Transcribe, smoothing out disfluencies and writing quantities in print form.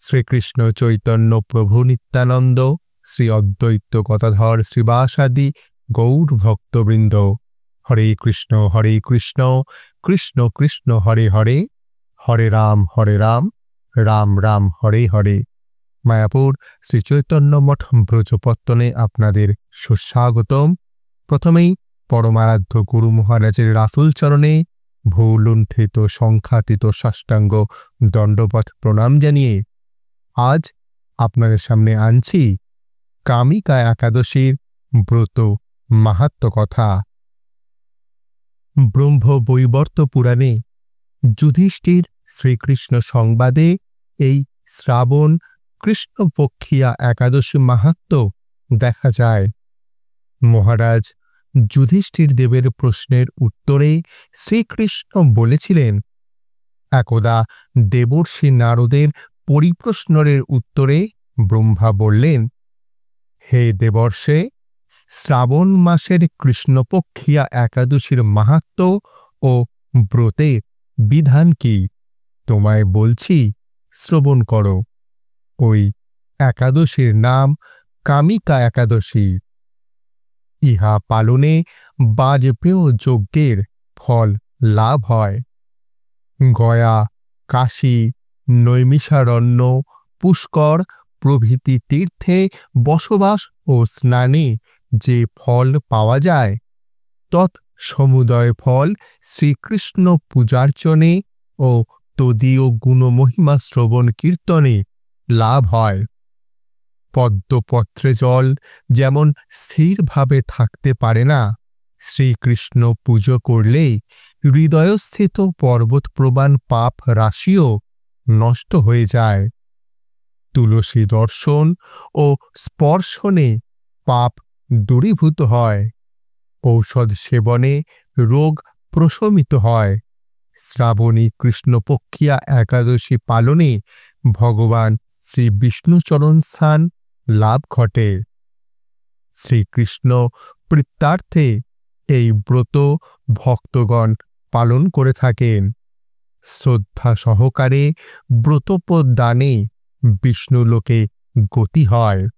শ্রীকৃষ্ণ চৈতন্য প্রভু নিত্যানন্দ, শ্রী অদ্বৈত গদাধর শ্রীবাসাদি গৌর ভক্তবৃন্দ। হরে কৃষ্ণ কৃষ্ণ কৃষ্ণ হরে হরে, হরে রাম রাম রাম হরে হরে। মায়াপুর শ্রী চৈতন্য মঠ ব্রজপত্তনে আপনাদের সুস্বাগতম। প্রথমেই পরমারাধ্য গুরু মহারাজের রাসূল চরণে ভূলুণ্ঠিত সংখ্যাতীত সাষ্টাঙ্গ দণ্ডবৎ প্রণাম জানিয়ে আজ আপনাদের সামনে আনছি কামিকা একাদশীর ব্রত মাহাত্ম্য কথা। ব্রহ্মবৈবর্ত পুরাণে যুধিষ্ঠির শ্রীকৃষ্ণ সংবাদে এই শ্রাবণ কৃষ্ণপক্ষিয়া একাদশী মাহাত্ম্য দেখা যায়। মহারাজ যুধিষ্ঠির দেবের প্রশ্নের উত্তরে শ্রীকৃষ্ণ বলেছিলেন, একদা দেবর্ষি নারদের পরিপ্রশ্নের উত্তরে ব্রহ্মা বললেন, হে দেবর্ষে, শ্রাবণ মাসের কৃষ্ণপক্ষিয়া একাদশীর মাহাত্ম্য ও ব্রতের বিধান কি তোমায় বলছি, শ্রবণ করো। ওই একাদশীর নাম কামিকা একাদশী। ইহা পালনে বাজপেয় যজ্ঞের ফল লাভ হয়। গয়া, কাশী, নৈমিষারণ্য, পুষ্কর প্রভৃতি তীর্থে বসবাস ও স্নানে যে ফল পাওয়া যায়, তৎ সমুদয় ফল শ্রীকৃষ্ণ পূজার্চনে ও তদীয় গুণমহিমা শ্রবণ কীর্তনে লাভ হয়। পদ্মপত্রে জল যেমন স্থিরভাবে থাকতে পারে না, শ্রীকৃষ্ণ পুজো করলে হৃদয়স্থিত পর্বতপ্রমাণ পাপ রাশিও নষ্ট হয়ে যায়। তুলসী দর্শন ও স্পর্শনে পাপ দূরীভূত হয়। ঔষধ সেবনে রোগ প্রশমিত হয়। শ্রাবণী কৃষ্ণপক্ষিয়া একাদশী পালনে ভগবান শ্রী বিষ্ণুচরণ স্থান লাভ ঘটে। শ্রীকৃষ্ণ প্রীত্যার্থে এই ব্রত ভক্তগণ পালন করে থাকেন। শ্রদ্ধা সহকারে ব্রতপ্রদানে বিষ্ণুলোকে গতি হয়।